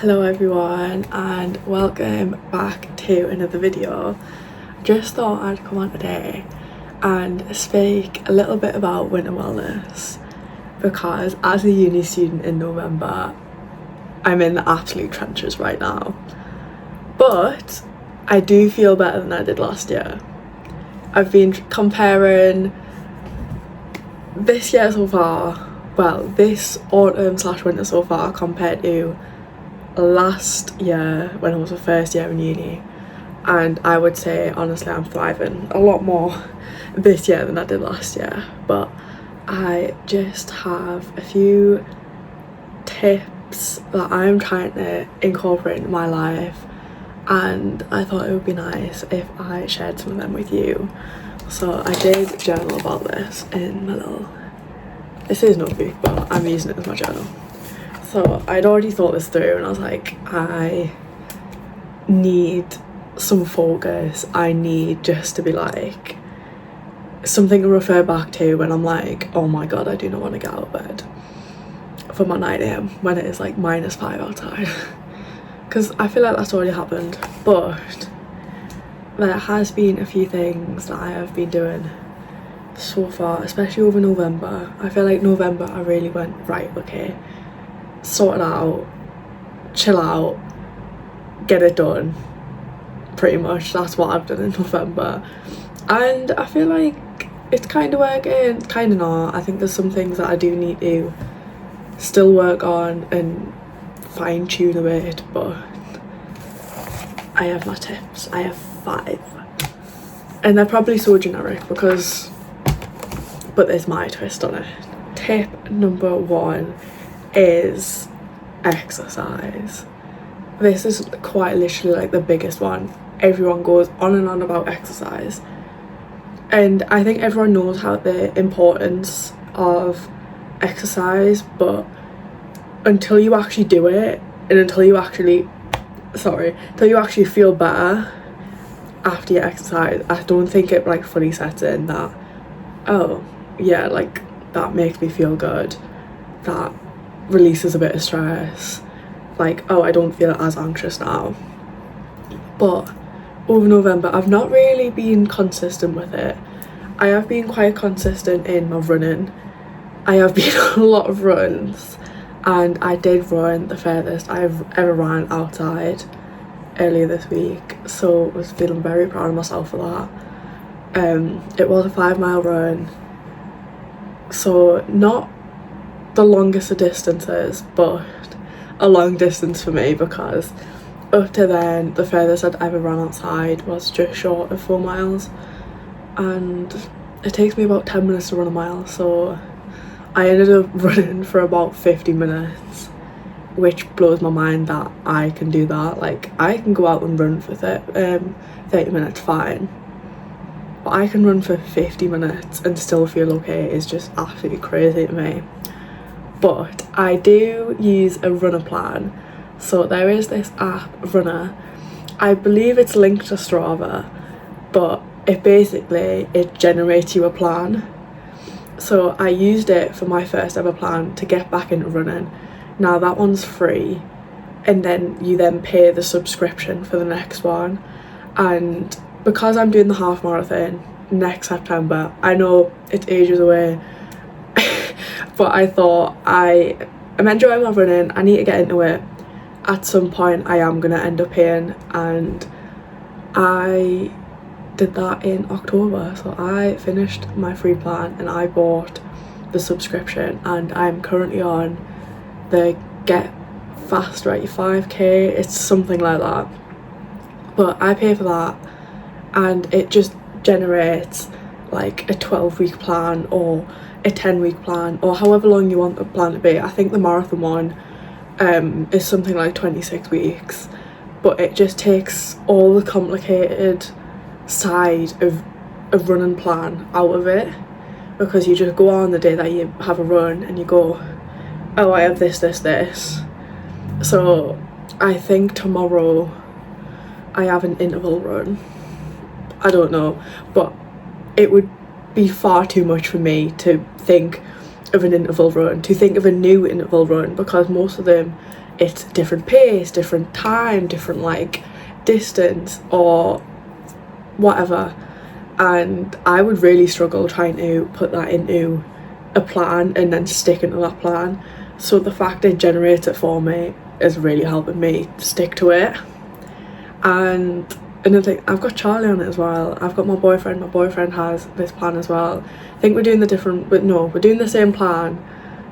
Hello everyone and welcome back to another video. Just thought I'd come on today and speak a little bit about winter wellness because as a uni student in November I'm in the absolute trenches right now, but I do feel better than I did last year. I've been comparing this year so far, this autumn/winter so far compared to last year when I was a first year in uni, and I would say honestly I'm thriving a lot more this year than I did last year. But I just have a few tips that I'm trying to incorporate in my life, and I thought it would be nice if I shared some of them with you. So I did journal about this in my little, this is notebook but I'm using it as my journal. So I'd already thought this through and I was like, I need some focus. I need just to be like something to refer back to when I'm like, oh my god, I do not want to get out of bed for my 9 a.m. when it is like -5 outside. Because I feel like that's already happened, but there has been a few things that I have been doing so far, especially over November. I feel like November I really went, right, okay, sort it out, chill out, get it done. Pretty much that's what I've done in November, and I feel like it's kind of working, kind of not. I think there's some things that I do need to still work on and fine tune a bit, but I have my tips. I have 5 and they're probably so generic but there's my twist on it. Tip number 1 is exercise. This is quite literally like the biggest one. Everyone goes on and on about exercise, and I think everyone knows how the importance of exercise, but until you actually do it and until you actually feel better after you exercise, I don't think it like fully sets in that, oh yeah, like that makes me feel good, that releases a bit of stress, like, oh, I don't feel as anxious now. But over November I've not really been consistent with it. I have been quite consistent in my running. I have been on a lot of runs, and I did run the furthest I've ever ran outside earlier this week, so I was feeling very proud of myself for that. It was a 5-mile run, so not the longest of distances, but a long distance for me, because up to then the furthest I'd ever run outside was just short of 4 miles, and it takes me about 10 minutes to run a mile, so I ended up running for about 50 minutes, which blows my mind that I can do that. Like, I can go out and run for 30 minutes fine, but I can run for 50 minutes and still feel okay. It's just absolutely crazy to me. But I do use a runner plan. So there is this app, Runner. I believe it's linked to Strava, but it generates you a plan. So I used it for my first ever plan to get back into running. Now that one's free, and then you pay the subscription for the next one. And because I'm doing the half marathon next September, I know it's ages away, but I thought I'm enjoying my running, I need to get into it. At some point I am gonna end up paying, and I did that in October. So I finished my free plan and I bought the subscription, and I'm currently on the Get Fast Ready 5k, it's something like that, but I pay for that, and it just generates like a 12-week plan or a 10-week plan, or however long you want the plan to be. I think the marathon one is something like 26 weeks, but it just takes all the complicated side of a running plan out of it, because you just go on the day that you have a run and you go, oh, I have this. So I think tomorrow I have an interval run. I don't know, but it would be far too much for me to think of an interval run, to think of a new interval run, because most of them it's different pace, different time, different like distance or whatever, and I would really struggle trying to put that into a plan and then stick into that plan. So the fact it generates it for me is really helping me stick to it. And another thing, I've got Charlie on it as well. I've got my boyfriend has this plan as well. I think we're doing we're doing the same plan,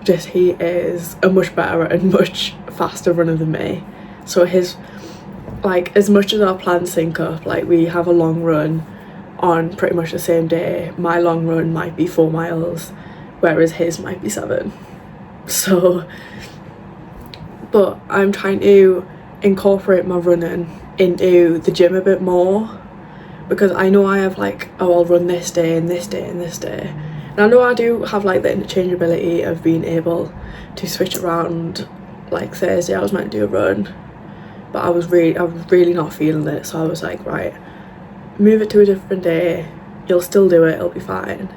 just he is a much better and much faster runner than me. So his, like, as much as our plans sync up, like we have a long run on pretty much the same day. My long run might be 4 miles, whereas his might be 7. So, but I'm trying to incorporate my running into the gym a bit more, because I know I have like, oh, I'll run this day and this day and this day, and I know I do have like the interchangeability of being able to switch around. Like Thursday I was meant to do a run, but I was really not feeling it, so I was like, right, move it to a different day, you'll still do it, it'll be fine.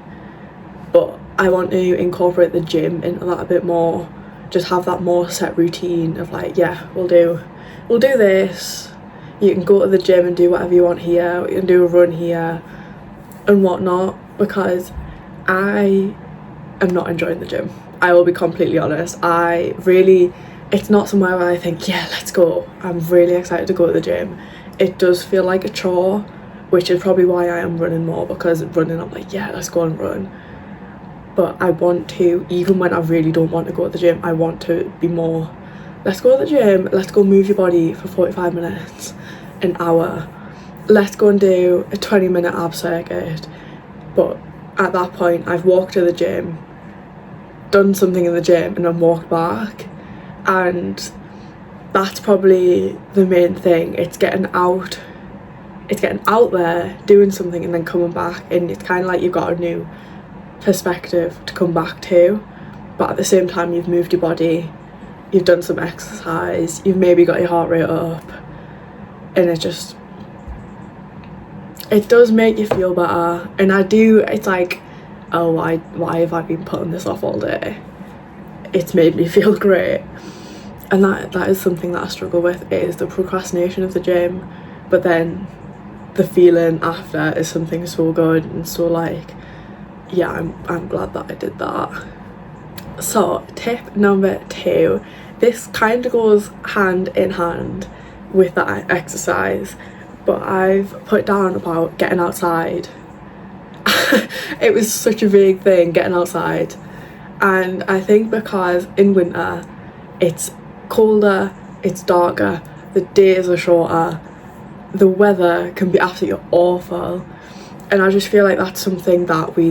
But I want to incorporate the gym into that a bit more, just have that more set routine of like, yeah, we'll do this, you can go to the gym and do whatever you want here, you can do a run here and whatnot, because I am not enjoying the gym. I will be completely honest. It's not somewhere where I think, yeah, let's go. I'm really excited to go to the gym. It does feel like a chore, which is probably why I am running more, because running I'm like, yeah, let's go and run. But I want to, even when I really don't want to go to the gym, I want to be more, let's go to the gym, let's go move your body for 45 minutes, an hour. Let's go and do a 20-minute ab circuit. But at that point, I've walked to the gym, done something in the gym, and then walked back. And that's probably the main thing. It's getting out there, doing something, and then coming back, and it's kind of like you've got a new perspective to come back to, but at the same time you've moved your body, you've done some exercise, you've maybe got your heart rate up, and it does make you feel better. And it's like, oh, why have I been putting this off all day? It's made me feel great. And that is something that I struggle with, is the procrastination of the gym, but then the feeling after is something so good, and so like, yeah, I'm glad that I did that. So tip number 2, this kind of goes hand in hand with that exercise, but I've put down about getting outside. It was such a vague thing, getting outside, and I think because in winter it's colder, it's darker, the days are shorter, the weather can be absolutely awful, and I just feel like that's something that we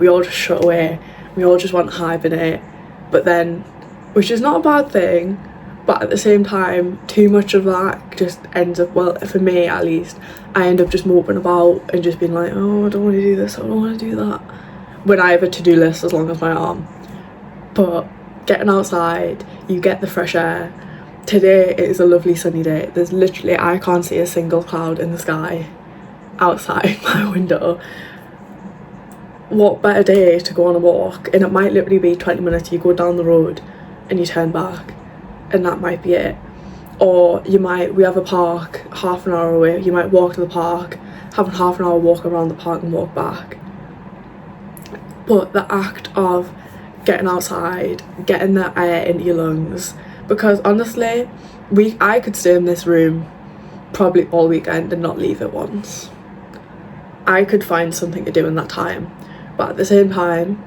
all just shut away, we all just want to hibernate. But then, which is not a bad thing, but at the same time, too much of that just ends up, well, for me at least, I end up just moping about and just being like, oh, I don't want to do this, I don't want to do that, when I have a to-do list as long as my arm. But getting outside, you get the fresh air. Today it is a lovely sunny day. There's literally, I can't see a single cloud in the sky outside my window. What better day to go on a walk? And it might literally be 20 minutes, you go down the road and you turn back, and that might be it. Or we have a park half an hour away, you might walk to the park, have a half an hour walk around the park and walk back. But the act of getting outside, getting that air into your lungs, because honestly, I could stay in this room probably all weekend and not leave it once. I could find something to do in that time, but at the same time,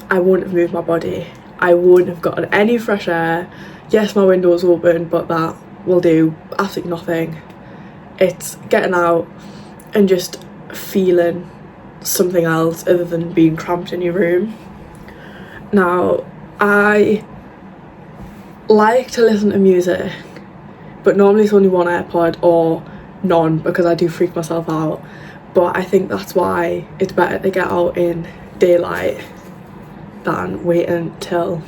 I wouldn't have moved my body, I wouldn't have gotten any fresh air. Yes, my window's open, but that will do absolutely nothing. It's getting out and just feeling something else other than being cramped in your room. Now, I like to listen to music, but normally it's only one AirPod or none, because I do freak myself out. But I think that's why it's better to get out in daylight than waiting till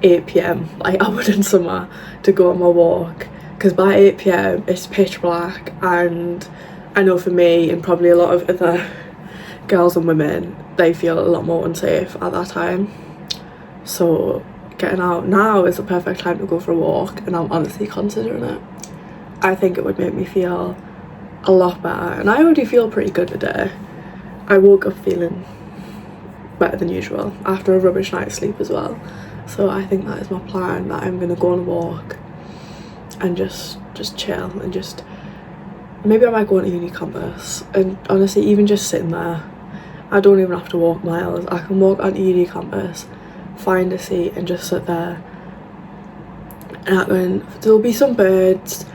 8 p.m. like I would in summer to go on my walk, because by 8 p.m. it's pitch black, and I know for me and probably a lot of other girls and women, they feel a lot more unsafe at that time. So getting out, now is the perfect time to go for a walk, and I'm honestly considering it. I think it would make me feel a lot better, and I already feel pretty good today. I woke up feeling better than usual after a rubbish night's sleep as well. So I think that is my plan, that I'm gonna go on a walk and just chill, and just maybe I might go on a uni campus, and honestly even just sitting there, I don't even have to walk miles. I can walk on uni campus, find a seat and just sit there, and there'll be some birds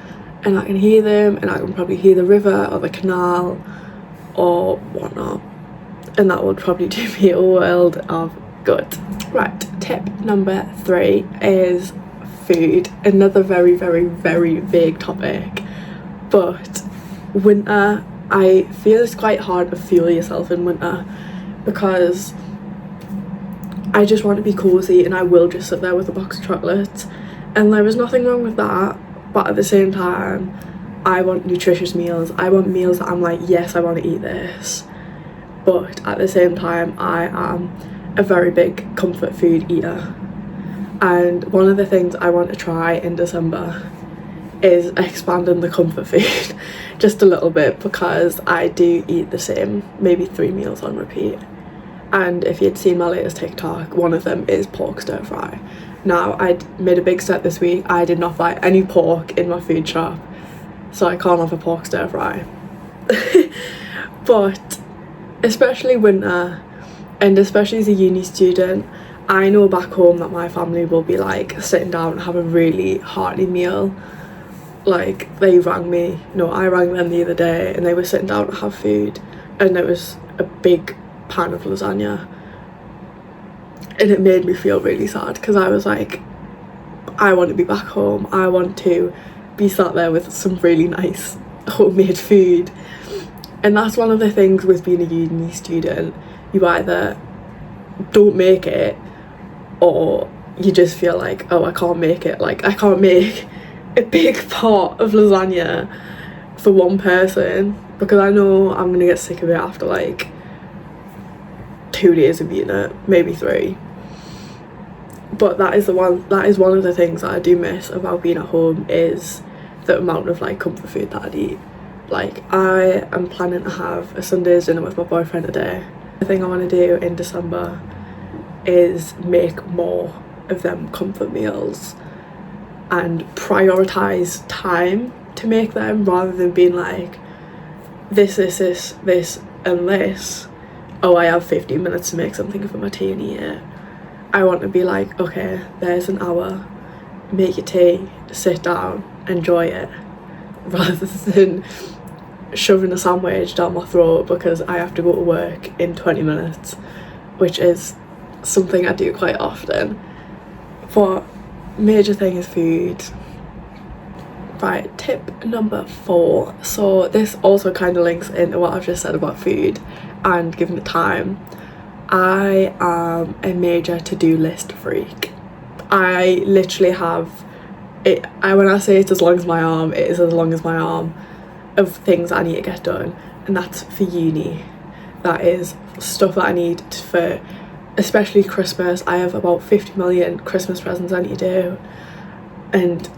and I can hear them, and I can probably hear the river or the canal or whatnot, and that would probably do me a world of good. Right, tip number 3 is food. Another very, very, very big topic, but winter, I feel it's quite hard to fuel yourself in winter, because I just want to be cozy and I will just sit there with a box of chocolates, and there is nothing wrong with that, but at the same time I want nutritious meals. I want meals that I'm like, yes, I want to eat this, but at the same time I am a very big comfort food eater, and one of the things I want to try in December is expanding the comfort food just a little bit, because I do eat the same maybe 3 meals on repeat. And if you'd seen my latest TikTok, one of them is pork stir fry. Now, I made a big step this week. I did not buy any pork in my food shop, so I can't have a pork stir fry. But especially winter, and especially as a uni student, I know back home that my family will be like sitting down and have a really hearty meal. Like, I rang them the other day, and they were sitting down to have food, and there was a big pan of lasagna, and it made me feel really sad, because I was like, I want to be back home. I want to be sat there with some really nice homemade food. And that's one of the things with being a uni student. You either don't make it, or you just feel like, oh, I can't make it. Like, I can't make a big pot of lasagna for one person, because I know I'm gonna get sick of it after like 2 days of eating it, maybe 3. But that is one of the things that I do miss about being at home, is the amount of like comfort food that I'd eat. Like, I am planning to have a Sunday's dinner with my boyfriend today. The thing I want to do in December is make more of them comfort meals and prioritise time to make them, rather than being like, this and this. Oh, I have 15 minutes to make something for my tea and eat it. I want to be like, okay, there's an hour, make your tea, sit down, enjoy it, rather than shoving a sandwich down my throat because I have to go to work in 20 minutes, which is something I do quite often. But major thing is food. Right, tip number 4. So this also kind of links into what I've just said about food and giving it time. I am a major to-do list freak. I literally have it. When I say it's as long as my arm, it is as long as my arm, of things I need to get done, and that's for uni. That is stuff that I need for especially Christmas. I have about 50 million Christmas presents I need to do, and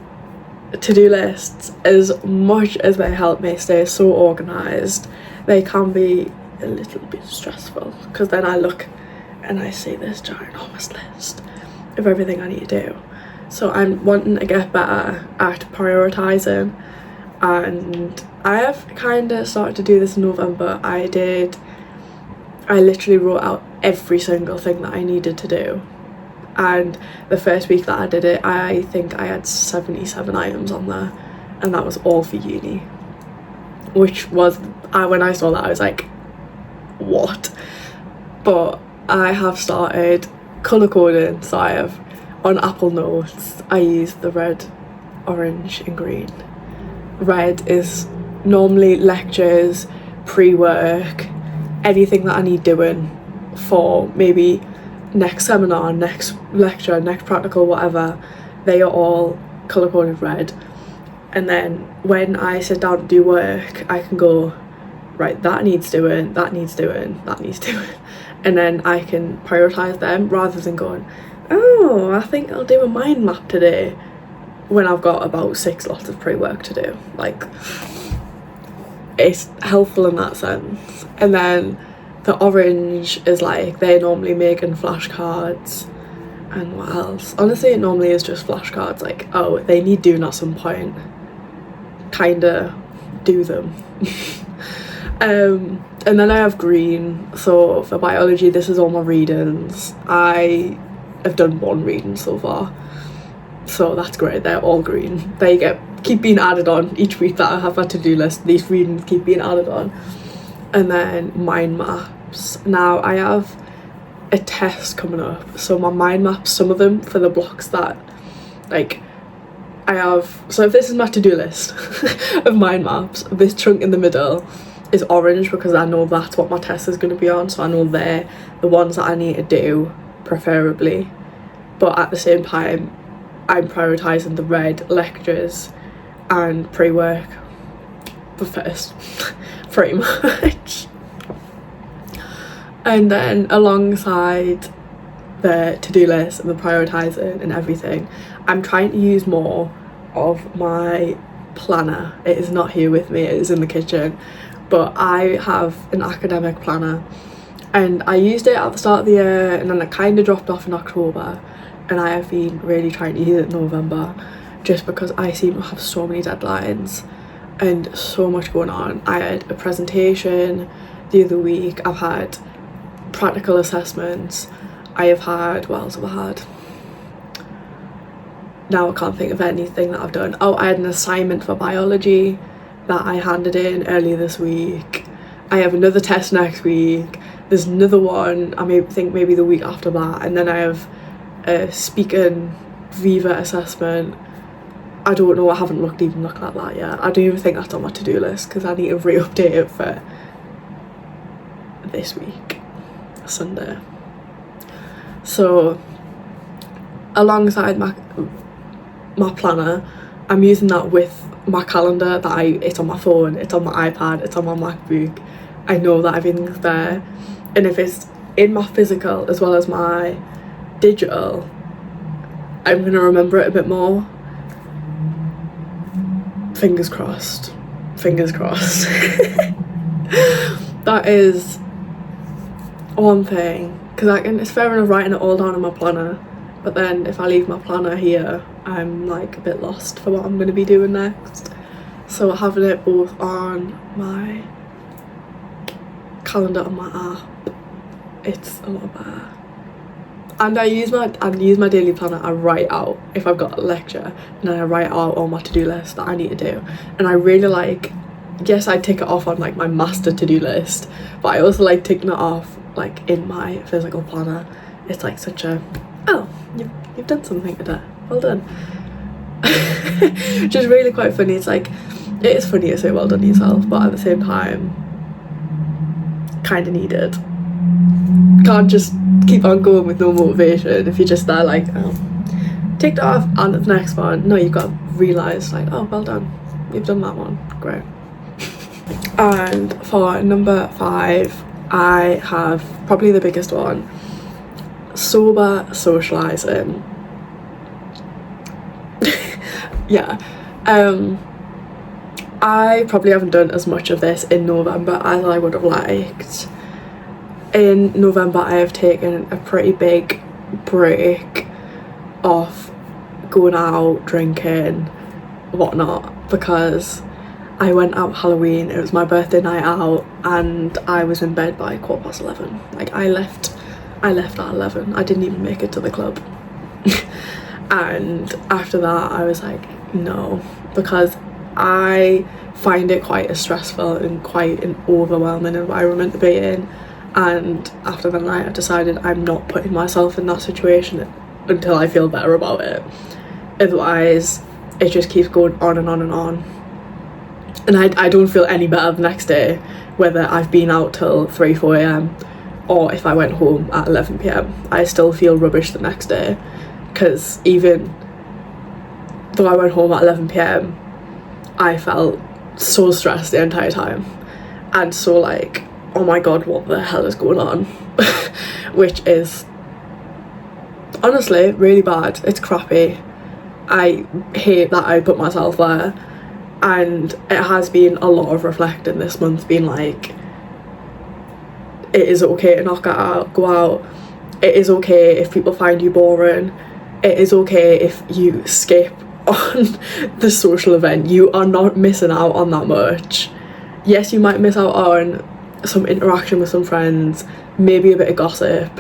to-do lists, as much as they help me stay so organised, they can be a little bit stressful, because then I look and I see this ginormous list of everything I need to do. So I'm wanting to get better at prioritising, and I have kind of started to do this in November. I literally wrote out every single thing that I needed to do, and the first week that I did it, I think I had 77 items on there, and that was all for uni, which was, when I saw that I was like, what? But I have started colour coding, so I have, on Apple Notes, I use the red, orange and green. Red is normally lectures, pre-work, anything that I need doing for maybe next seminar, next lecture, next practical, whatever. They are all colour coded red, and then when I sit down to do work, I can go, right, that needs doing, that needs doing, that needs doing, and then I can prioritise them, rather than going, oh, I think I'll do a mind map today when I've got about 6 lots of pre-work to do. Like, it's helpful in that sense. And then the orange is like, they're normally making flashcards. And what else? Honestly, it normally is just flashcards, like, oh, they need doing at some point. Kinda do them. And then I have green. So for biology, this is all my readings. I have done 1 reading so far, so that's great. They're all green. They keep being added on each week that I have my to-do list. These readings keep being added on. And then mind maps. Now I have a test coming up, so my mind maps, some of them for the blocks that like I have. So if this is my to-do list of mind maps, this chunk in the middle is orange because I know that's what my test is going to be on, so I know they're the ones that I need to do preferably. But at the same time, I'm prioritising the red lectures and pre-work the first pretty much. And then alongside the to-do list and the prioritising and everything, I'm trying to use more of my planner. It is not here with me, it is in the kitchen, but I have an academic planner and I used it at the start of the year and then I kind of dropped off in October, and I have been really trying to use it in November just because I seem to have so many deadlines and so much going on. I had a presentation the other week, I've had practical assessments, I have had, what else have I had? Now I can't think of anything that I've done. Oh, I had an assignment for biology that I handed in earlier this week. I have another test next week. There's another one, I think maybe the week after that. And then I have a speaking Viva assessment. I don't know, I haven't even looked at that yet. I don't even think that's on my to-do list because I need to re-update it for this week, Sunday. So alongside my planner, I'm using that with my calendar that it's on my phone, it's on my iPad, it's on my MacBook. I know that everything's there, and if it's in my physical as well as my digital, I'm gonna remember it a bit more. Fingers crossed. Fingers crossed. That is one thing, because it's fair enough writing it all down in my planner, but then if I leave my planner here, I'm like a bit lost for what I'm going to be doing next. So having it both on my calendar and my app, it's a lot better. And I use my daily planner. I write out if I've got a lecture, and then I write out all my to-do list that I need to do. And I really like, yes, I tick it off on like my master to-do list, but I also like ticking it off like in my physical planner. It's like such a, oh, you've done something today, well done. Which is really quite funny. It's like, it is funny to say well done to yourself, but at the same time kind of needed. Can't just keep on going with no motivation if you're just there like, oh, ticked off on the next one. No, you've got to realise like, oh, well done, you've done that one, great. And for number 5, I have probably the biggest one, sober socialising. Yeah, I probably haven't done as much of this in November as I would have liked. In November I have taken a pretty big break off going out, drinking, whatnot, because I went out Halloween, it was my birthday night out, and I was in bed by 11:15. Like I left at 11, I didn't even make it to the club. And after that I was like, no, because I find it quite a stressful and quite an overwhelming environment to be in. And after the night I decided I'm not putting myself in that situation until I feel better about it. Otherwise it just keeps going on and on and on. And I don't feel any better the next day, whether I've been out till 3-4 a.m. or if I went home at 11 p.m. I still feel rubbish the next day, because even though I went home at 11 p.m. I felt so stressed the entire time and so like, oh my god, what the hell is going on? Which is honestly really bad. It's crappy. I hate that I put myself there, and it has been a lot of reflecting this month, being like, it is okay to not go out. It is okay if people find you boring. It is okay if you skip on the social event. You are not missing out on that much. Yes, you might miss out on some interaction with some friends, maybe a bit of gossip,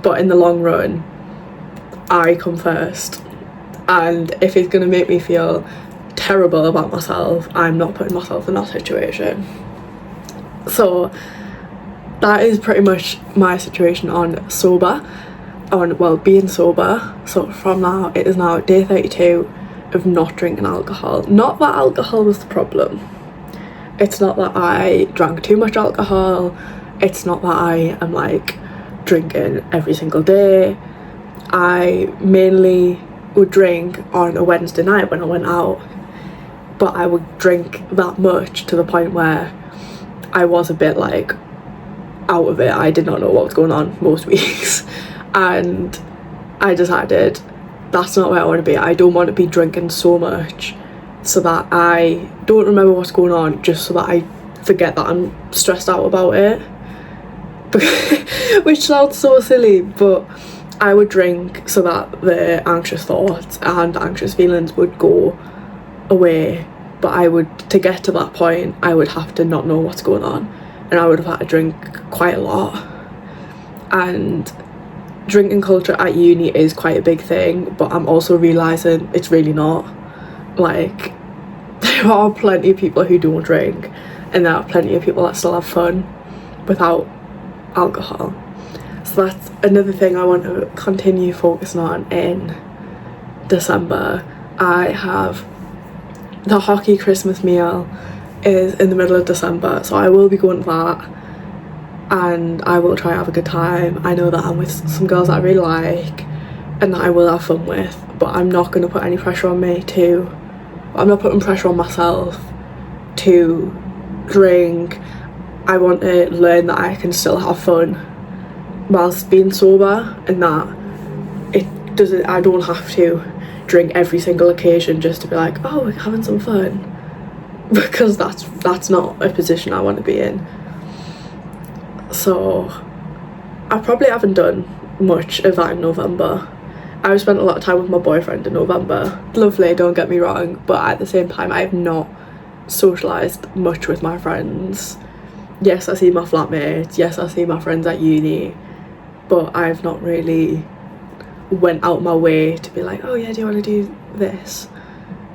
but in the long run, I come first. And if it's going to make me feel terrible about myself, I'm not putting myself in that situation. So that is pretty much my situation on being sober. So from now, it is now day 32 of not drinking alcohol. Not that alcohol was the problem. It's not that I drank too much alcohol. It's not that I am like drinking every single day. I mainly would drink on a Wednesday night when I went out, but I would drink that much to the point where I was a bit like out of it. I did not know what was going on most weeks, and I decided that's not where I want to be. I don't want to be drinking so much so that I don't remember what's going on, just so that I forget that I'm stressed out about it. Which sounds so silly, but I would drink so that the anxious thoughts and anxious feelings would go away. But to get to that point, I would have to not know what's going on, and I would have had to drink quite a lot. And drinking culture at uni is quite a big thing, but I'm also realising it's really not. Like, there are plenty of people who don't drink, and there are plenty of people that still have fun without alcohol. So that's another thing I want to continue focusing on in December. I have the hockey Christmas meal is in the middle of December, so I will be going to that, and I will try and have a good time. I know that I'm with some girls that I really like and that I will have fun with, but I'm not going to put any pressure on me I'm not putting pressure on myself to drink. I want to learn that I can still have fun whilst being sober, and that I don't have to drink every single occasion just to be like, oh, we're having some fun, because that's not a position I want to be in. So I probably haven't done much of that in November. I've spent a lot of time with my boyfriend in November. Lovely, don't get me wrong, but at the same time I have not socialised much with my friends. Yes, I see my flatmates, yes, I see my friends at uni, but I've not really went out my way to be like, oh yeah, do you want to do this?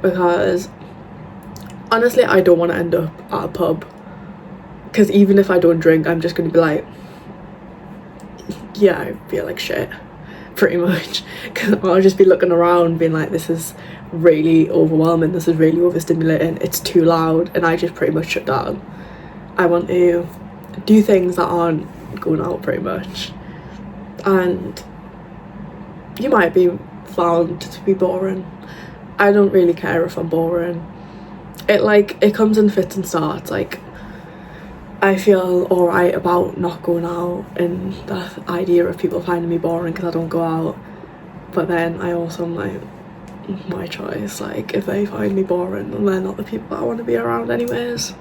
Because honestly, I don't want to end up at a pub, because even if I don't drink, I'm just going to be like, yeah, I feel like shit, pretty much, because I'll just be looking around being like, this is really overwhelming, this is really overstimulating, it's too loud, and I just pretty much shut down. I want to do things that aren't going out, pretty much. And you might be found to be boring. I don't really care if I'm boring. It comes in fits and starts. Like, I feel alright about not going out and the idea of people finding me boring because I don't go out, but then I also am like, my choice. Like, if they find me boring, then they're not the people that I want to be around anyways.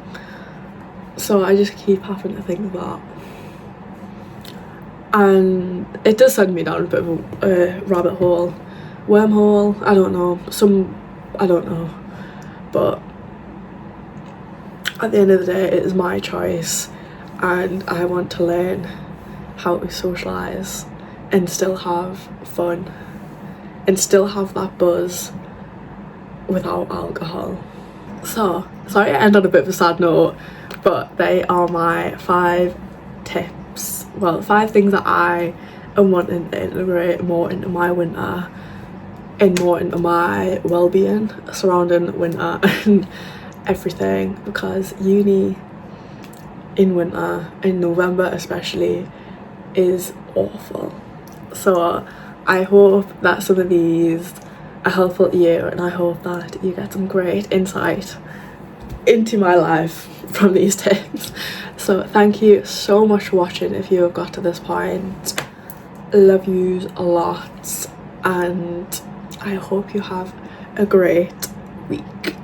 So I just keep having to think of that, and it does send me down a bit of a rabbit hole, wormhole, I don't know, but at the end of the day, it is my choice, and I want to learn how to socialise and still have fun and still have that buzz without alcohol. So, sorry I end on a bit of a sad note, but they are my 5 tips, 5 things that I am wanting to integrate more into my winter and more into my well-being surrounding winter and everything, because uni in winter, in November especially, is awful. So I hope that some of these are helpful to you, and I hope that you get some great insight into my life from these tips. So thank you so much for watching. If you have got to this point, love yous a lot, and I hope you have a great week.